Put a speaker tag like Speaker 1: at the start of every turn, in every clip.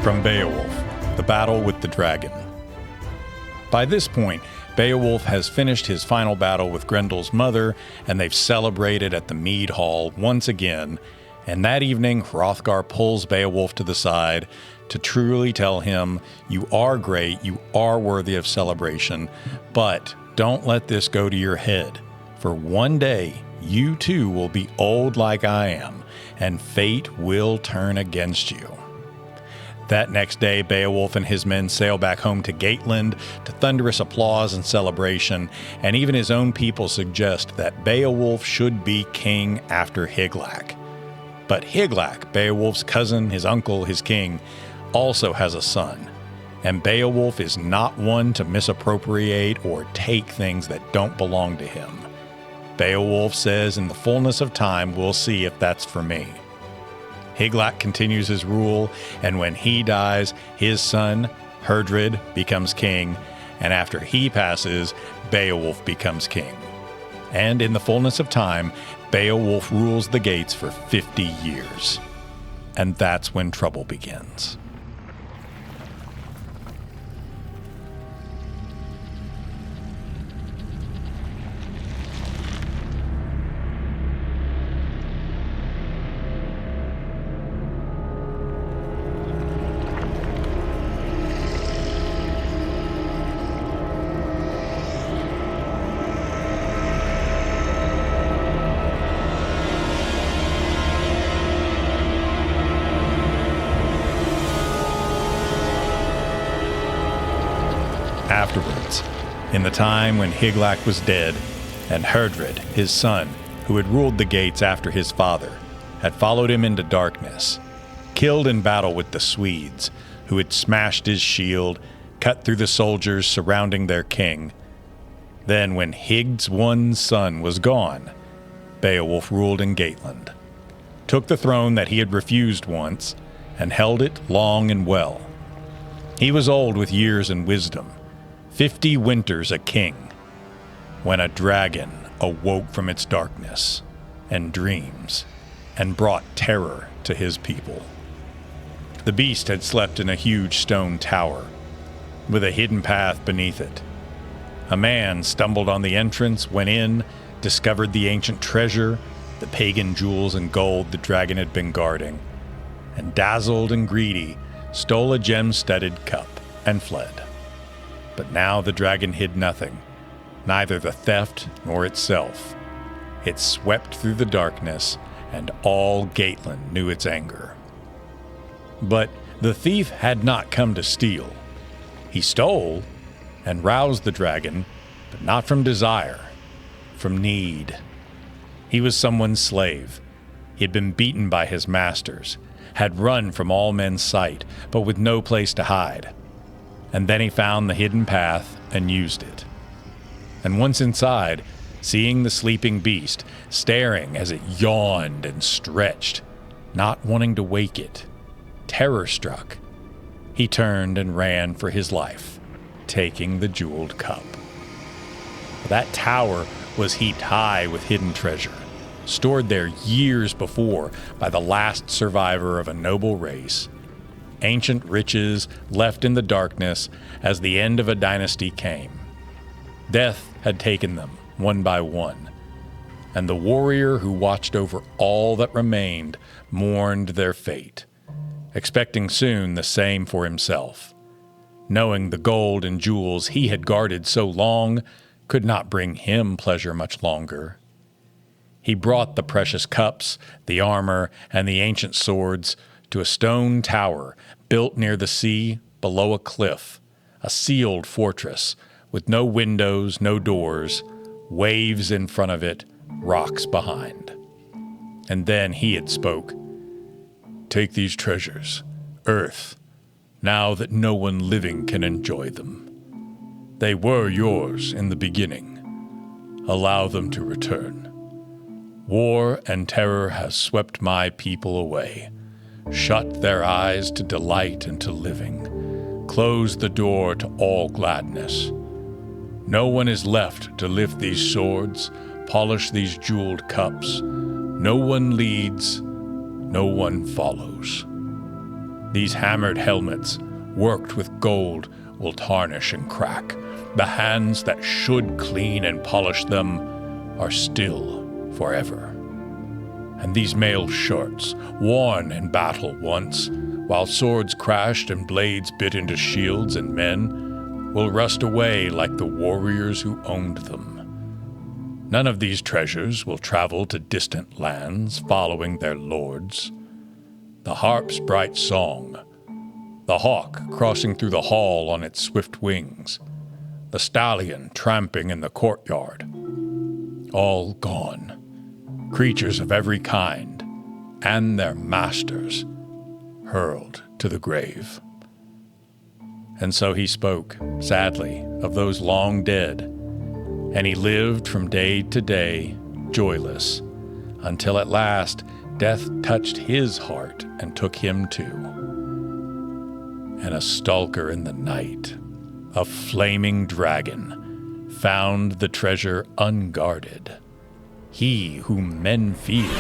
Speaker 1: From Beowulf, The Battle with the Dragon. By this point, Beowulf has finished his final battle with Grendel's mother, and they've celebrated at the mead hall once again. And that evening, Hrothgar pulls Beowulf to the side to truly tell him, "You are great, you are worthy of celebration, but don't let this go to your head. For one day, you too will be old like I am, and fate will turn against you." That next day, Beowulf and his men sail back home to Gateland to thunderous applause and celebration, and even his own people suggest that Beowulf should be king after Hygelac. But Hygelac, Beowulf's cousin, his uncle, his king, also has a son, and Beowulf is not one to misappropriate or take things that don't belong to him. Beowulf says, "In the fullness of time, we'll see if that's for me." Hygelac continues his rule, and when he dies, his son, Herdred, becomes king, and after he passes, Beowulf becomes king. And in the fullness of time, Beowulf rules the gates for 50 years. And that's when trouble begins. Afterwards, in the time when Hygelac was dead, and Herdred, his son, who had ruled the gates after his father, had followed him into darkness, killed in battle with the Swedes, who had smashed his shield, cut through the soldiers surrounding their king. Then when Hygd's one son was gone, Beowulf ruled in Gateland, took the throne that he had refused once, and held it long and well. He was old with years and wisdom, 50 winters a king, when a dragon awoke from its darkness and dreams and brought terror to his people. The beast had slept in a huge stone tower, with a hidden path beneath it. A man stumbled on the entrance, went in, discovered the ancient treasure, the pagan jewels and gold the dragon had been guarding, and dazzled and greedy, stole a gem-studded cup and fled. But now the dragon hid nothing, neither the theft nor itself. It swept through the darkness, and all Gateland knew its anger. But the thief had not come to steal. He stole and roused the dragon, but not from desire, from need. He was someone's slave. He had been beaten by his masters, had run from all men's sight, but with no place to hide. And then he found the hidden path and used it. And once inside, seeing the sleeping beast, staring as it yawned and stretched, not wanting to wake it, terror-struck, he turned and ran for his life, taking the jeweled cup. That tower was heaped high with hidden treasure, stored there years before by the last survivor of a noble race. Ancient riches left in the darkness as the end of a dynasty came. Death had taken them one by one, and the warrior who watched over all that remained mourned their fate, expecting soon the same for himself, knowing the gold and jewels he had guarded so long could not bring him pleasure much longer. He brought the precious cups, the armor, and the ancient swords to a stone tower built near the sea below a cliff, a sealed fortress with no windows, no doors, waves in front of it, rocks behind. And then he had spoke. "Take these treasures, earth, now that no one living can enjoy them. They were yours in the beginning. Allow them to return. War and terror has swept my people away, shut their eyes to delight and to living, closed the door to all gladness. No one is left to lift these swords, polish these jeweled cups. No one leads, no one follows. These hammered helmets, worked with gold, will tarnish and crack. The hands that should clean and polish them are still forever. And these mail shirts, worn in battle once, while swords crashed and blades bit into shields and men, will rust away like the warriors who owned them. None of these treasures will travel to distant lands following their lords. The harp's bright song, the hawk crossing through the hall on its swift wings, the stallion tramping in the courtyard, all gone. Creatures of every kind, and their masters, hurled to the grave. And so he spoke, sadly, of those long dead, and he lived from day to day, joyless, until at last death touched his heart and took him too. And a stalker in the night, a flaming dragon, found the treasure unguarded. He whom men fear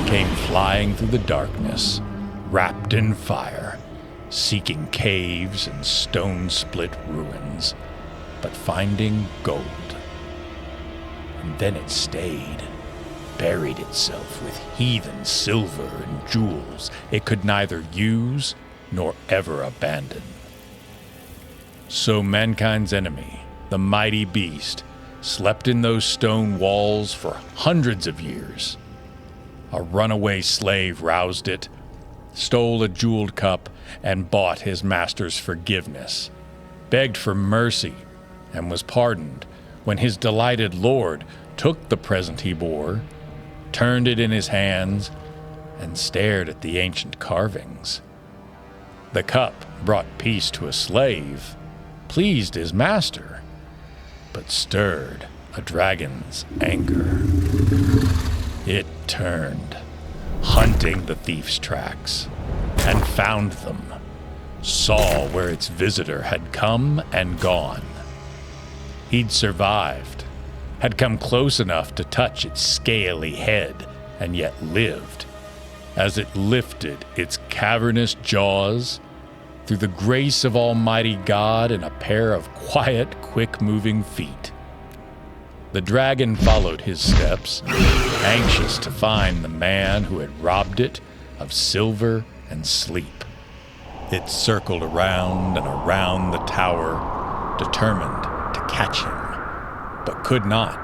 Speaker 1: came flying through the darkness, wrapped in fire, seeking caves and stone-split ruins, but finding gold. And then it stayed, buried itself with heathen silver and jewels it could neither use nor ever abandon. So mankind's enemy, the mighty beast, slept in those stone walls for hundreds of years. A runaway slave roused it, stole a jeweled cup, and bought his master's forgiveness, begged for mercy, and was pardoned when his delighted lord took the present he bore, turned it in his hands, and stared at the ancient carvings. The cup brought peace to a slave, pleased his master, but stirred a dragon's anger. It turned, hunting the thief's tracks, and found them, saw where its visitor had come and gone. He'd survived, had come close enough to touch its scaly head, and yet lived, as it lifted its cavernous jaws through the grace of Almighty God and a pair of quiet, quick-moving feet. The dragon followed his steps, anxious to find the man who had robbed it of silver and sleep. It circled around and around the tower, determined to catch him, but could not.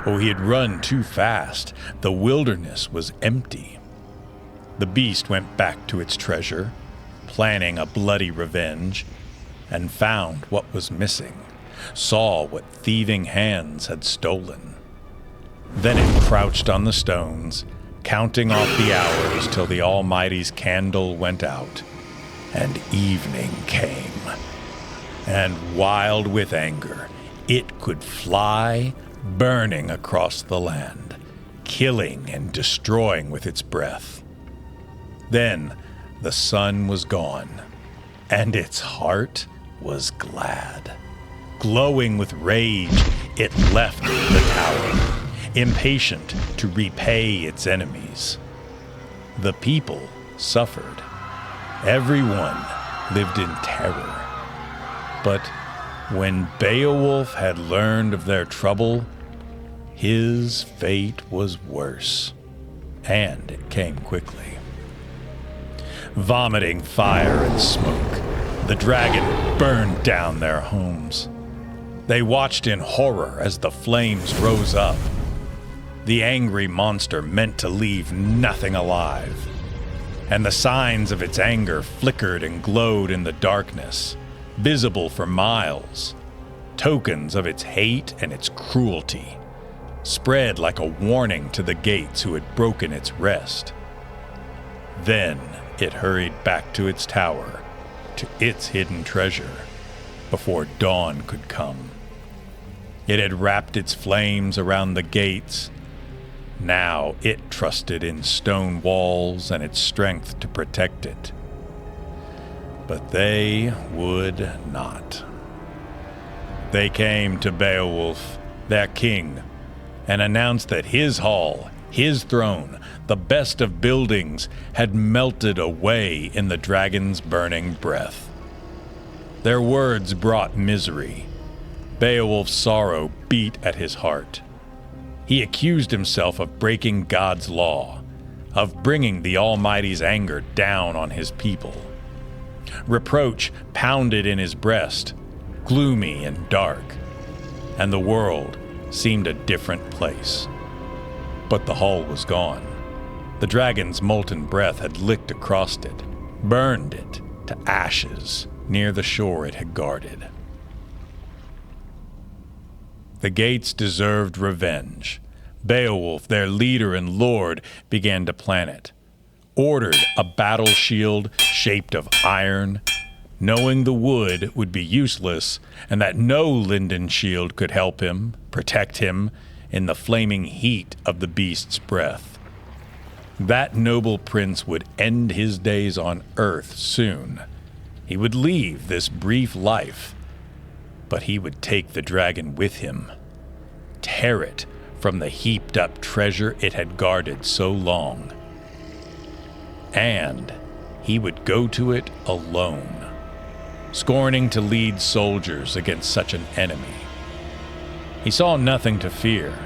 Speaker 1: Oh, he had run too fast. The wilderness was empty. The beast went back to its treasure, planning a bloody revenge, and found what was missing, saw what thieving hands had stolen. Then it crouched on the stones, counting off the hours till the Almighty's candle went out, and evening came. And wild with anger, it could fly, burning across the land, killing and destroying with its breath. Then the sun was gone, and its heart was glad. Glowing with rage, it left the tower, impatient to repay its enemies. The people suffered. Everyone lived in terror. But when Beowulf had learned of their trouble, his fate was worse, and it came quickly. Vomiting fire and smoke, the dragon burned down their homes. They watched in horror as the flames rose up. The angry monster meant to leave nothing alive, and the signs of its anger flickered and glowed in the darkness, visible for miles. Tokens of its hate and its cruelty, spread like a warning to the gates who had broken its rest. Then it hurried back to its tower, to its hidden treasure, before dawn could come. It had wrapped its flames around the gates. Now it trusted in stone walls and its strength to protect it. But they would not. They came to Beowulf, their king, and announced that his hall, His throne, the best of buildings, had melted away in the dragon's burning breath. Their words brought misery. Beowulf's sorrow beat at his heart. He accused himself of breaking God's law, of bringing the Almighty's anger down on his people. Reproach pounded in his breast, gloomy and dark, and the world seemed a different place. But the hall was gone. The dragon's molten breath had licked across it, burned it to ashes near the shore it had guarded. The gates deserved revenge. Beowulf, their leader and lord, began to plan it. Ordered a battle shield shaped of iron, knowing the wood would be useless and that no linden shield could help him, protect him in the flaming heat of the beast's breath. That noble prince would end his days on earth soon. He would leave this brief life, but he would take the dragon with him, tear it from the heaped-up treasure it had guarded so long. And he would go to it alone, scorning to lead soldiers against such an enemy. He saw nothing to fear,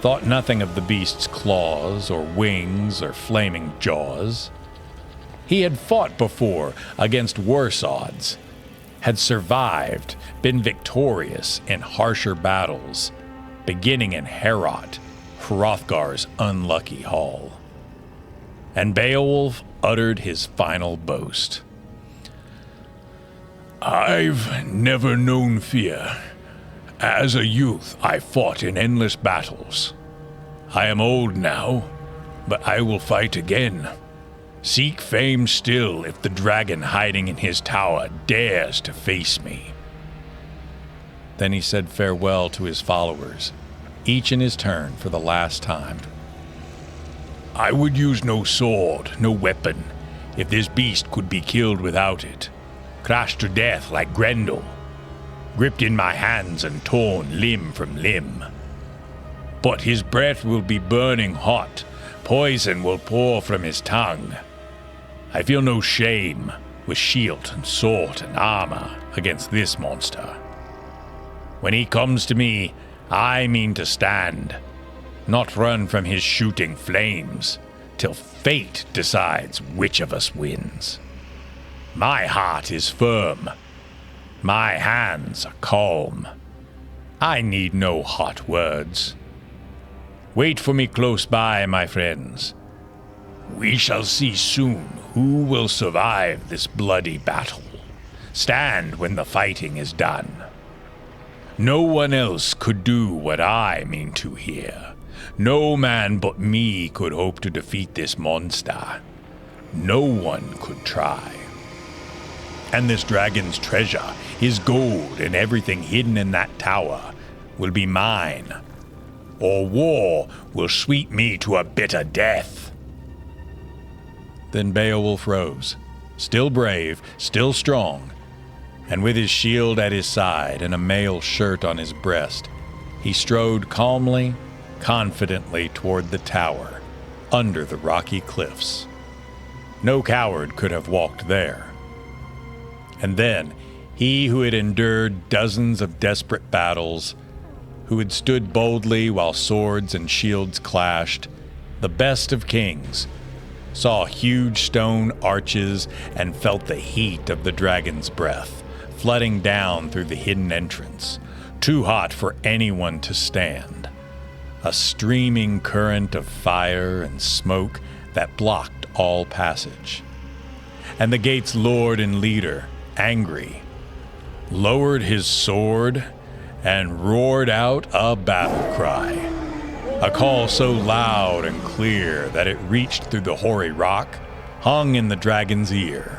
Speaker 1: thought nothing of the beast's claws or wings or flaming jaws. He had fought before against worse odds, had survived, been victorious in harsher battles, beginning in Heorot, Hrothgar's unlucky hall. And Beowulf uttered his final boast. "I've never known fear. As a youth, I fought in endless battles. I am old now, but I will fight again. Seek fame still if the dragon hiding in his tower dares to face me." Then he said farewell to his followers, each in his turn for the last time. "I would use no sword, no weapon, if this beast could be killed without it, crushed to death like Grendel, gripped in my hands and torn limb from limb. But his breath will be burning hot, poison will pour from his tongue. I feel no shame with shield and sword and armor against this monster. When he comes to me, I mean to stand, not run from his shooting flames, till fate decides which of us wins. My heart is firm. My hands are calm. I need no hot words. Wait for me close by, my friends. We shall see soon who will survive this bloody battle, stand when the fighting is done. No one else could do what I mean to here. No man but me could hope to defeat this monster. No one could try. And this dragon's treasure, his gold and everything hidden in that tower, will be mine. Or war will sweep me to a bitter death." Then Beowulf rose, still brave, still strong, and with his shield at his side and a mail shirt on his breast, he strode calmly, confidently toward the tower, under the rocky cliffs. No coward could have walked there. And then, he who had endured dozens of desperate battles, who had stood boldly while swords and shields clashed, the best of kings, saw huge stone arches and felt the heat of the dragon's breath flooding down through the hidden entrance, too hot for anyone to stand. A streaming current of fire and smoke that blocked all passage. And the gate's lord and leader, angry, lowered his sword and roared out a battle cry. A call so loud and clear that it reached through the hoary rock, hung in the dragon's ear.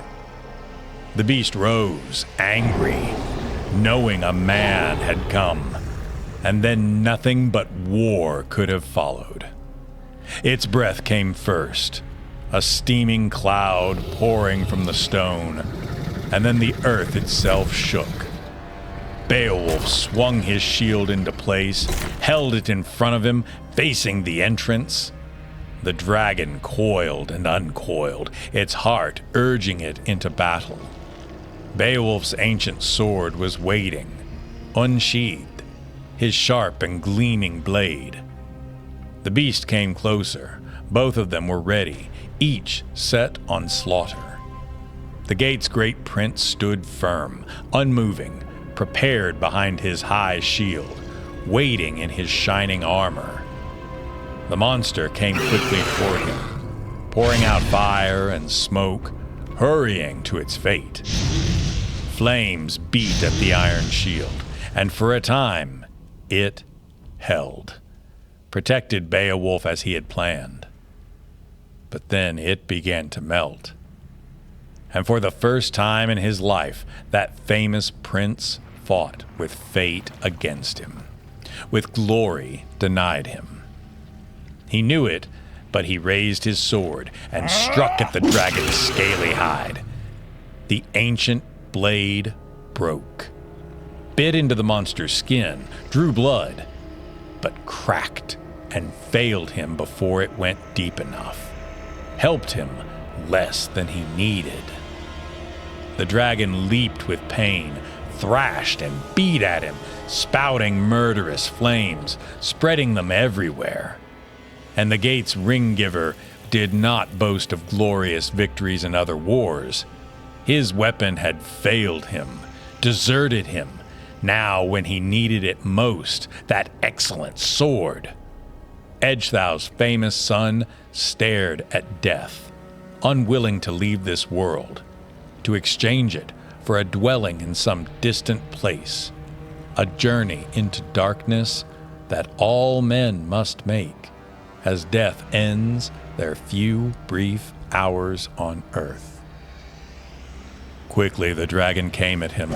Speaker 1: The beast rose, angry, knowing a man had come, and then nothing but war could have followed. Its breath came first, a steaming cloud pouring from the stone, and then the earth itself shook. Beowulf swung his shield into place, held it in front of him, facing the entrance, The dragon coiled and uncoiled, its heart urging it into battle. Beowulf's ancient sword was waiting, unsheathed, his sharp and gleaming blade. The beast came closer. Both of them were ready, each set on slaughter. The gate's great prince stood firm, unmoving, prepared behind his high shield, waiting in his shining armor. The monster came quickly toward him, pouring out fire and smoke, hurrying to its fate. Flames beat at the iron shield, and for a time, it held, protected Beowulf as he had planned. But then it began to melt. And for the first time in his life, that famous prince fought with fate against him, with glory denied him. He knew it, but he raised his sword and struck at the dragon's scaly hide. The ancient blade broke, bit into the monster's skin, drew blood, but cracked and failed him before it went deep enough, helped him less than he needed. The dragon leaped with pain, thrashed and beat at him, spouting murderous flames, spreading them everywhere. And the gate's ring-giver did not boast of glorious victories in other wars. His weapon had failed him, deserted him, now when he needed it most, that excellent sword. Ecgtheow's famous son stared at death, unwilling to leave this world, to exchange it for a dwelling in some distant place, a journey into darkness that all men must make, as death ends their few brief hours on earth. Quickly the dragon came at him,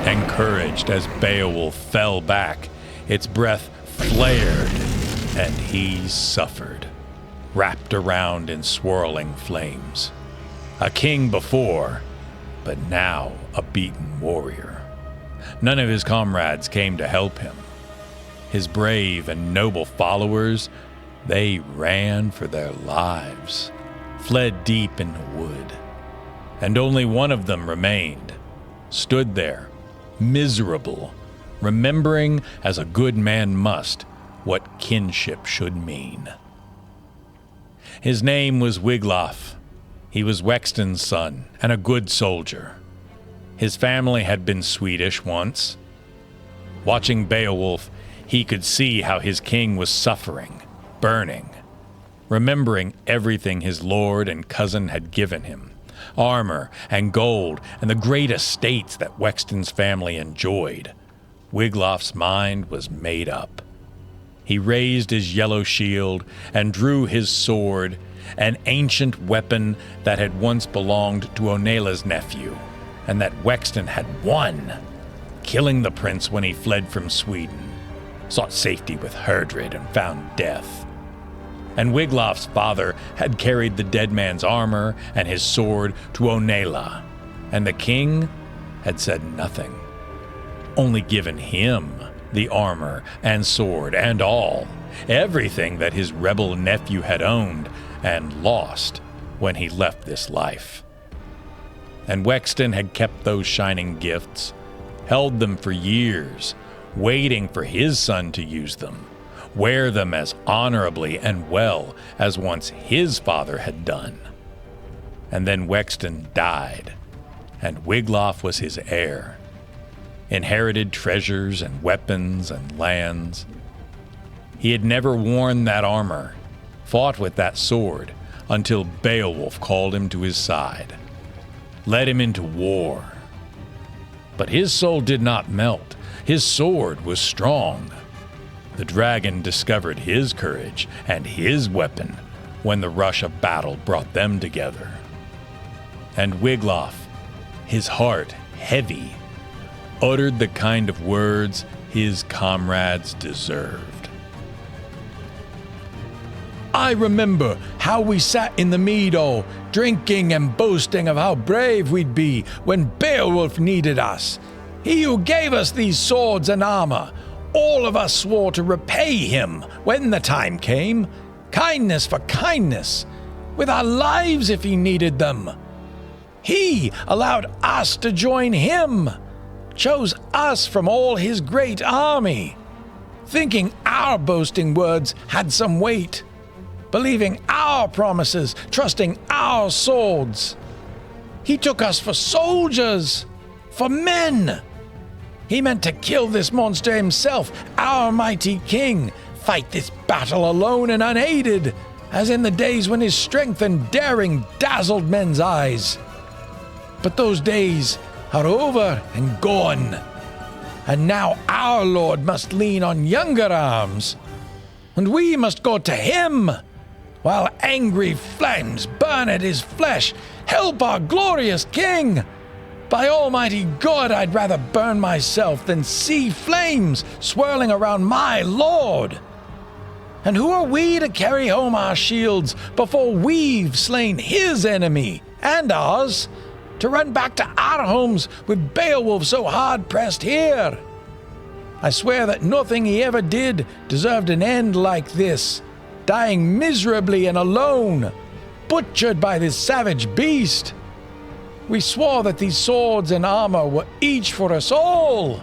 Speaker 1: encouraged as Beowulf fell back. Its breath flared, and he suffered, wrapped around in swirling flames. A king before, but now a beaten warrior. None of his comrades came to help him. His brave and noble followers, they ran for their lives, fled deep in the wood, and only one of them remained, stood there, miserable, remembering as a good man must what kinship should mean. His name was Wiglaf. He was Wexton's son and a good soldier. His family had been Swedish once. Watching Beowulf, he could see how his king was suffering, burning, remembering everything his lord and cousin had given him, armor and gold and the great estates that Wexton's family enjoyed. Wiglaf's mind was made up. He raised his yellow shield and drew his sword, an ancient weapon that had once belonged to Onela's nephew, and that Wexton had won, killing the prince when he fled from Sweden, sought safety with Herdred and found death. And Wiglaf's father had carried the dead man's armor and his sword to Onela, and the king had said nothing, only given him the armor and sword and all, everything that his rebel nephew had owned and lost when he left this life. And Wexton had kept those shining gifts, held them for years, waiting for his son to use them, wear them as honorably and well as once his father had done. And then Wexton died, and Wiglaf was his heir, inherited treasures and weapons and lands. He had never worn that armor, fought with that sword, until Beowulf called him to his side, led him into war. But his soul did not melt. His sword was strong. The dragon discovered his courage and his weapon when the rush of battle brought them together. And Wiglaf, his heart heavy, uttered the kind of words his comrades deserved. "I remember how we sat in the meadow, drinking and boasting of how brave we'd be when Beowulf needed us. He who gave us these swords and armor. All of us swore to repay him when the time came. kindness for kindness, with our lives if he needed them. He allowed us to join him, chose us from all his great army, thinking our boasting words had some weight, believing our promises, trusting our swords. He took us for soldiers, for men. He meant to kill this monster himself, our mighty king, fight this battle alone and unaided, as in the days when his strength and daring dazzled men's eyes. But those days are over and gone, and now our Lord must lean on younger arms, and we must go to him, while angry flames burn at his flesh. Help our glorious king! By Almighty God, I'd rather burn myself than see flames swirling around my Lord. And who are we to carry home our shields before we've slain his enemy and ours, to run back to our homes with Beowulf so hard-pressed here? I swear that nothing he ever did deserved an end like this, dying miserably and alone, butchered by this savage beast. We swore that these swords and armor were each for us all.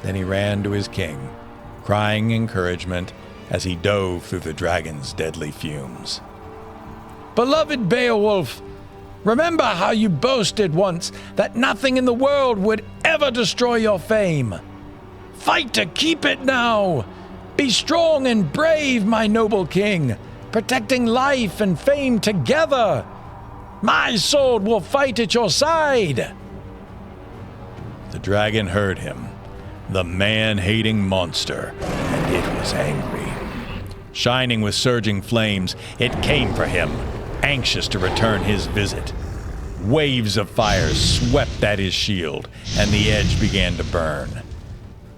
Speaker 1: Then he ran to his king, crying encouragement as he dove through the dragon's deadly fumes. Beloved Beowulf, remember how you boasted once that nothing in the world would ever destroy your fame. Fight to keep it now. Be strong and brave, my noble king, protecting life and fame together. My sword will fight at your side. The dragon heard him, the man-hating monster, and it was angry. Shining with surging flames, it came for him, anxious to return his visit. Waves of fire swept at his shield, and the edge began to burn.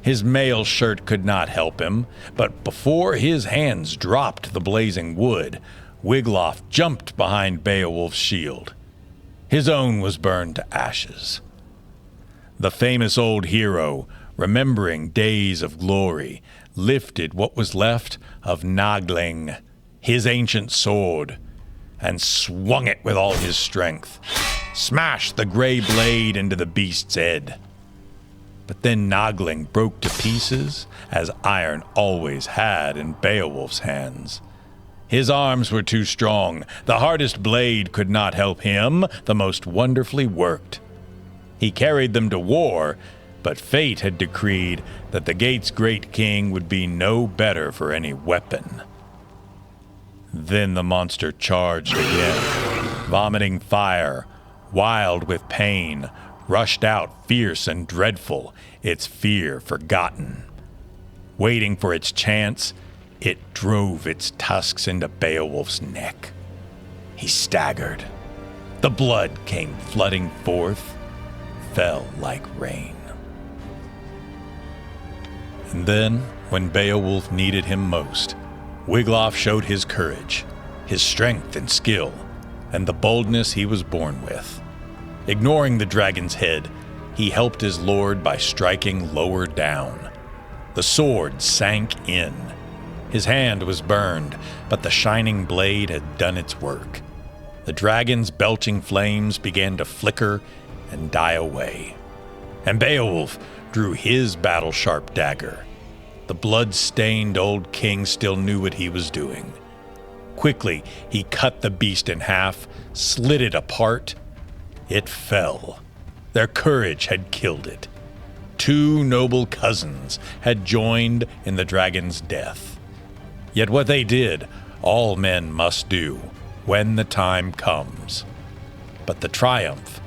Speaker 1: His mail shirt could not help him, but before his hands dropped the blazing wood, Wiglaf jumped behind Beowulf's shield. His own was burned to ashes. The famous old hero, remembering days of glory, lifted what was left of Nagling, his ancient sword, and swung it with all his strength, smashed the gray blade into the beast's head. But then Nagling broke to pieces, as iron always had in Beowulf's hands. His arms were too strong. The hardest blade could not help him, the most wonderfully worked. He carried them to war, but fate had decreed that the Gate's great king would be no better for any weapon. Then the monster charged again, vomiting fire, wild with pain, rushed out fierce and dreadful, its fear forgotten. Waiting for its chance, it drove its tusks into Beowulf's neck. He staggered. The blood came flooding forth, fell like rain. And then, when Beowulf needed him most, Wiglaf showed his courage, his strength and skill, and the boldness he was born with. Ignoring the dragon's head, he helped his lord by striking lower down. The sword sank in. His hand was burned, but the shining blade had done its work. The dragon's belching flames began to flicker and die away. And Beowulf drew his battle-sharp dagger. The blood-stained old king still knew what he was doing. Quickly, he cut the beast in half, slit it apart. It fell. Their courage had killed it. Two noble cousins had joined in the dragon's death. Yet what they did, all men must do when the time comes. But the triumph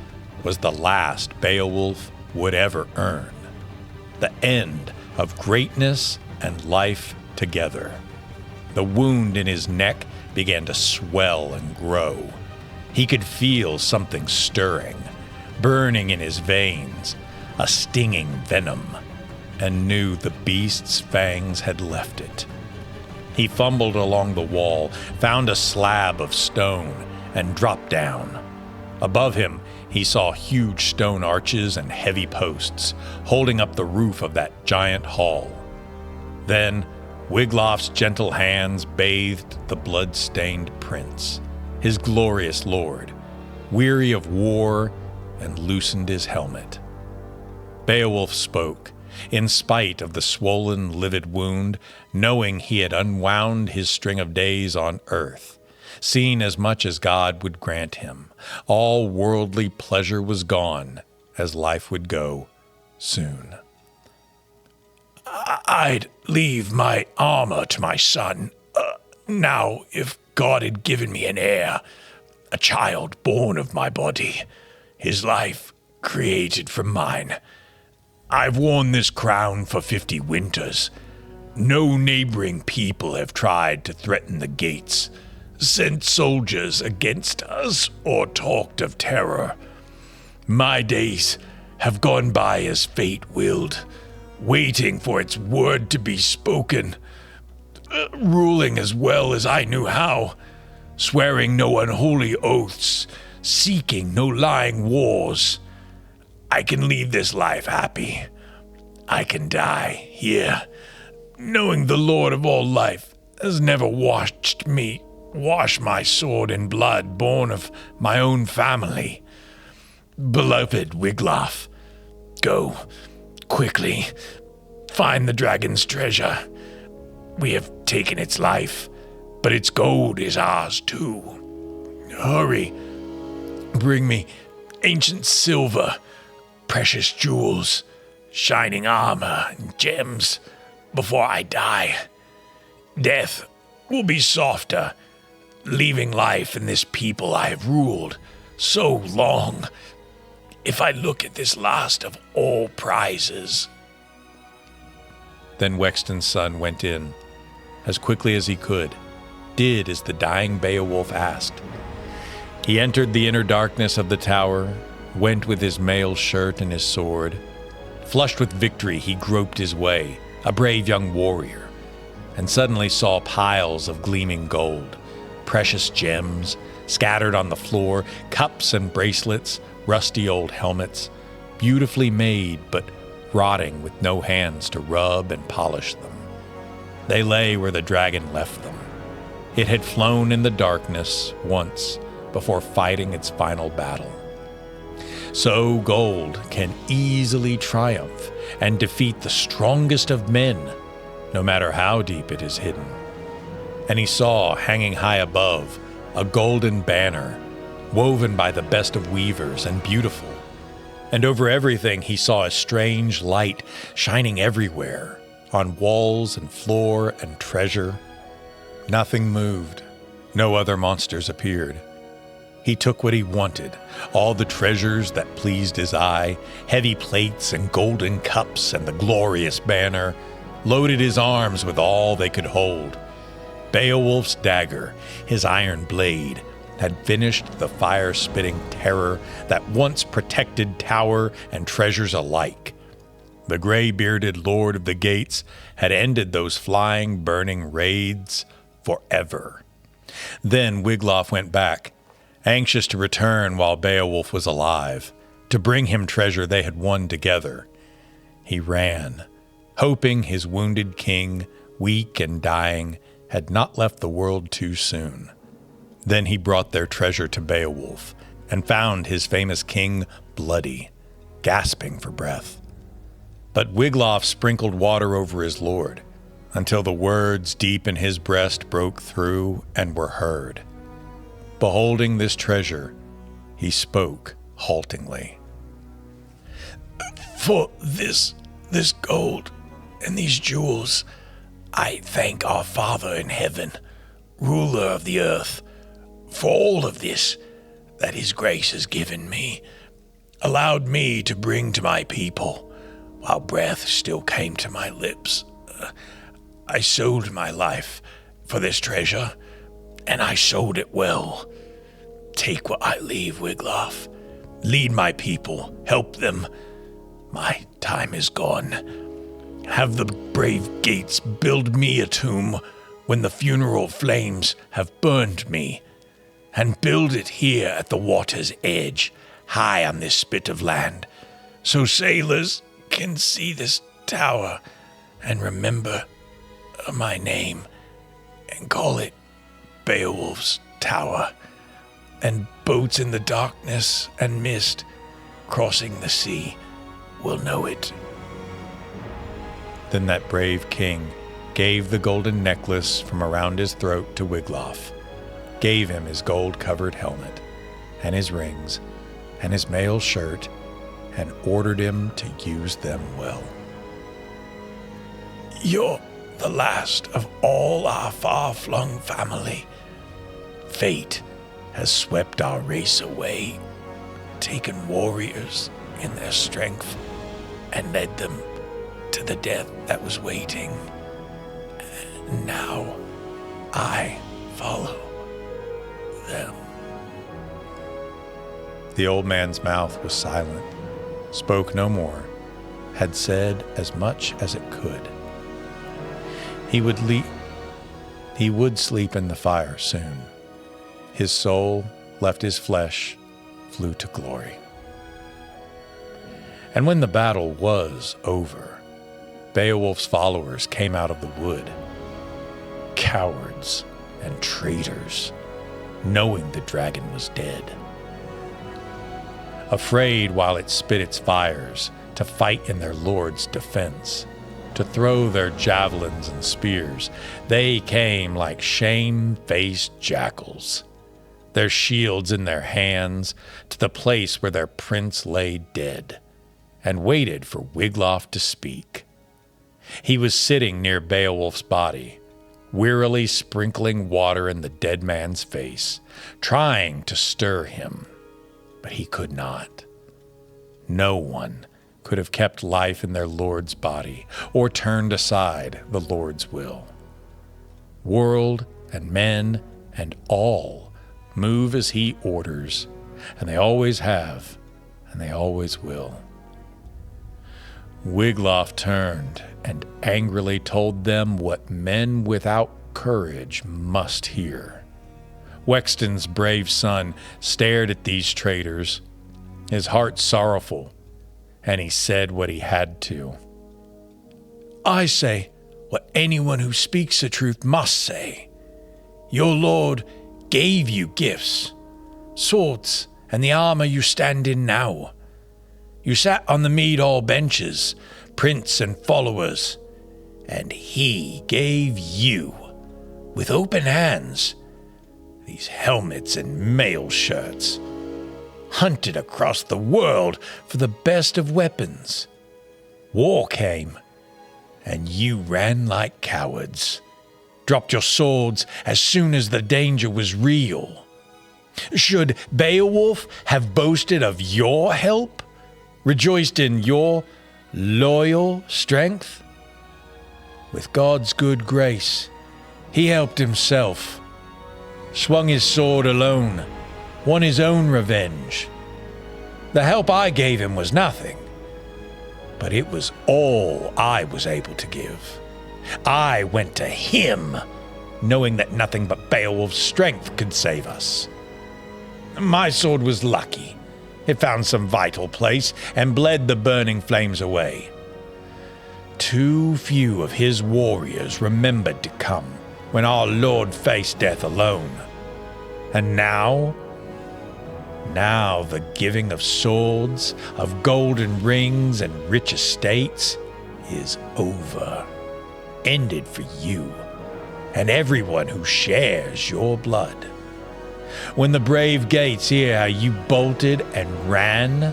Speaker 1: was the last Beowulf would ever earn. The end of greatness and life together. The wound in his neck began to swell and grow. He could feel something stirring, burning in his veins, a stinging venom, and knew the beast's fangs had left it. He fumbled along the wall, found a slab of stone, and dropped down. Above him, he saw huge stone arches and heavy posts, holding up the roof of that giant hall. Then, Wiglaf's gentle hands bathed the blood-stained prince, his glorious lord, weary of war, and loosened his helmet. Beowulf spoke, in spite of the swollen, livid wound, knowing he had unwound his string of days on earth, seen as much as God would grant him. All worldly pleasure was gone, as life would go soon.
Speaker 2: I'd leave my armor to my son. Now, if God had given me an heir, a child born of my body, his life created from mine. I've worn this crown for 50 winters. No neighboring people have tried to threaten the gates, sent soldiers against us, or talked of terror. My days have gone by as fate willed, waiting for its word to be spoken, ruling as well as I knew how, swearing no unholy oaths, seeking no lying wars. I can leave this life happy. I can die here, knowing the Lord of all life has never watched me wash my sword in blood born of my own family. Beloved Wiglaf, go, quickly, find the dragon's treasure. We have taken its life, but its gold is ours too. Hurry, bring me ancient silver, precious jewels, shining armor, and gems before I die. Death will be softer, leaving life in this people I have ruled so long, if I look at this last of all prizes.
Speaker 1: Then Wexton's son went in, as quickly as he could, did as the dying Beowulf asked. He entered the inner darkness of the tower, went with his mail shirt and his sword. Flushed with victory, he groped his way, a brave young warrior, and suddenly saw piles of gleaming gold, precious gems scattered on the floor, cups and bracelets, rusty old helmets, beautifully made but rotting with no hands to rub and polish them. They lay where the dragon left them. It had flown in the darkness once before fighting its final battle. So gold can easily triumph and defeat the strongest of men, no matter how deep it is hidden. And he saw, hanging high above, a golden banner, woven by the best of weavers and beautiful. And over everything he saw a strange light shining everywhere, on walls and floor and treasure. Nothing moved. No other monsters appeared. He took what he wanted, all the treasures that pleased his eye, heavy plates and golden cups and the glorious banner, loaded his arms with all they could hold. Beowulf's dagger, his iron blade, had finished the fire-spitting terror that once protected tower and treasures alike. The gray-bearded Lord of the Gates had ended those flying, burning raids forever. Then Wiglaf went back, anxious to return while Beowulf was alive, to bring him treasure they had won together. He ran, hoping his wounded king, weak and dying, had not left the world too soon. Then he brought their treasure to Beowulf, and found his famous king bloody, gasping for breath. But Wiglaf sprinkled water over his lord, until the words deep in his breast broke through and were heard. Beholding this treasure, he spoke haltingly.
Speaker 2: For this gold and these jewels, I thank our Father in heaven, ruler of the earth, for all of this that his grace has given me, allowed me to bring to my people, while breath still came to my lips. I sold my life for this treasure, and I sold it well. Take what I leave, Wiglaf. Lead my people, help them. My time is gone. Have the brave gates build me a tomb when the funeral flames have burned me, and build it here at the water's edge, high on this spit of land, so sailors can see this tower and remember my name and call it Beowulf's Tower, and boats in the darkness and mist crossing the sea will know it."
Speaker 1: Then that brave king gave the golden necklace from around his throat to Wiglaf, gave him his gold-covered helmet, and his rings, and his mail shirt, and ordered him to use them well.
Speaker 2: "You're the last of all our far-flung family. Fate has swept our race away, taken warriors in their strength, and led them to the death that was waiting. And now I follow them."
Speaker 1: The old man's mouth was silent, spoke no more, had said as much as it could. He would sleep in the fire soon. His soul left his flesh, flew to glory. And when the battle was over, Beowulf's followers came out of the wood. Cowards and traitors, knowing the dragon was dead. Afraid while it spit its fires, to fight in their lord's defense, to throw their javelins and spears, they came like shame-faced jackals, their shields in their hands, to the place where their prince lay dead, and waited for Wiglaf to speak. He was sitting near Beowulf's body, wearily sprinkling water in the dead man's face, trying to stir him, but he could not. No one could have kept life in their lord's body, or turned aside the Lord's will. World and men and all move as he orders, and they always have, and they always will. Wiglaf turned and angrily told them what men without courage must hear. Wexton's brave son stared at these traitors, his heart sorrowful, and he said what he had to.
Speaker 2: "I say what anyone who speaks the truth must say. Your lord gave you gifts, swords, and the armor you stand in now. You sat on the mead hall benches, prince and followers, and he gave you, with open hands, these helmets and mail shirts. Hunted across the world for the best of weapons. War came, and you ran like cowards. Dropped your swords as soon as the danger was real. Should Beowulf have boasted of your help? Rejoiced in your loyal strength? With God's good grace, he helped himself. Swung his sword alone, won his own revenge. The help I gave him was nothing, but it was all I was able to give. I went to him, knowing that nothing but Beowulf's strength could save us. My sword was lucky. It found some vital place and bled the burning flames away. Too few of his warriors remembered to come when our Lord faced death alone. And now the giving of swords, of golden rings and rich estates is over. Ended for you and everyone who shares your blood. When the brave gates hear how you bolted and ran,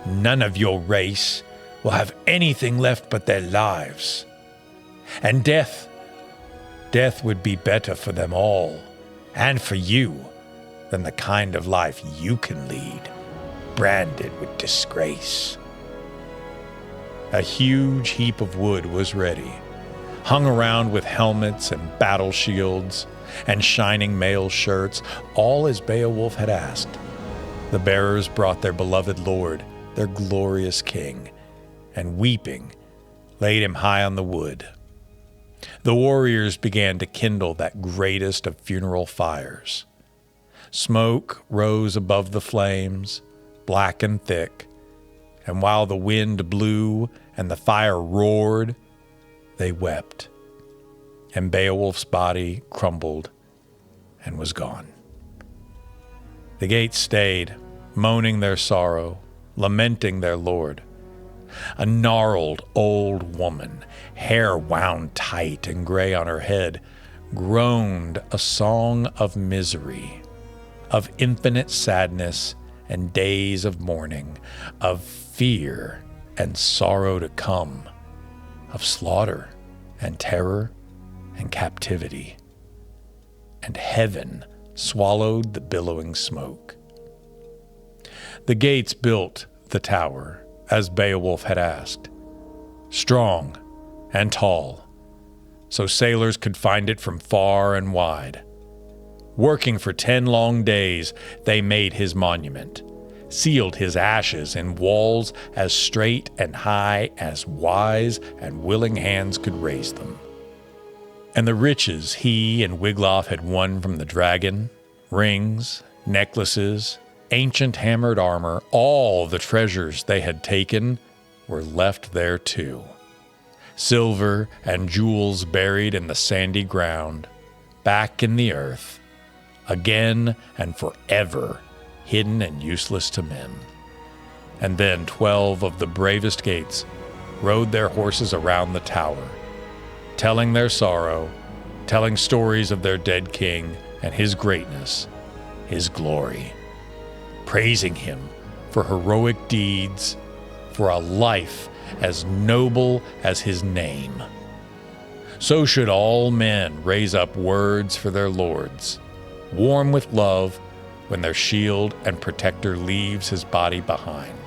Speaker 2: none of your race will have anything left but their lives. And death would be better for them all, and for you, than the kind of life you can lead, branded with disgrace. A huge heap of wood was ready, hung around with helmets and battle shields and shining mail shirts, all as Beowulf had asked. The bearers brought their beloved lord, their glorious king, and weeping, laid him high on the wood. The warriors began to kindle that greatest of funeral fires. Smoke rose above the flames, black and thick, and while the wind blew and the fire roared, they wept.
Speaker 1: and Beowulf's body crumbled and was gone. The gates stayed, moaning their sorrow, lamenting their lord. A gnarled old woman, hair wound tight and gray on her head, groaned a song of misery, of infinite sadness and days of mourning, of fear and sorrow to come, of slaughter and terror and captivity. And heaven swallowed the billowing smoke. The gates built the tower, as Beowulf had asked, strong and tall, so sailors could find it from far and wide. Working for 10 long days, they made his monument, sealed his ashes in walls as straight and high as wise and willing hands could raise them. And the riches he and Wiglaf had won from the dragon, rings, necklaces, ancient hammered armor, all the treasures they had taken were left there too. Silver and jewels buried in the sandy ground, back in the earth, again and forever hidden and useless to men. And then 12 of the bravest gates rode their horses around the tower, telling their sorrow, telling stories of their dead king and his greatness, his glory, praising him for heroic deeds, for a life as noble as his name. So should all men raise up words for their lords, warm with love when their shield and protector leaves his body behind,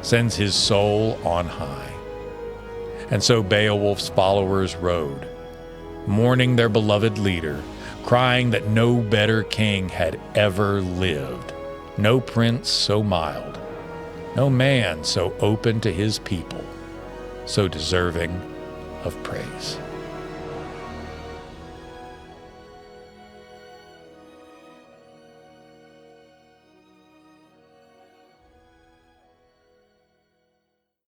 Speaker 1: sends his soul on high. And so Beowulf's followers rode, mourning their beloved leader, crying that no better king had ever lived, no prince so mild, no man so open to his people, so deserving of praise.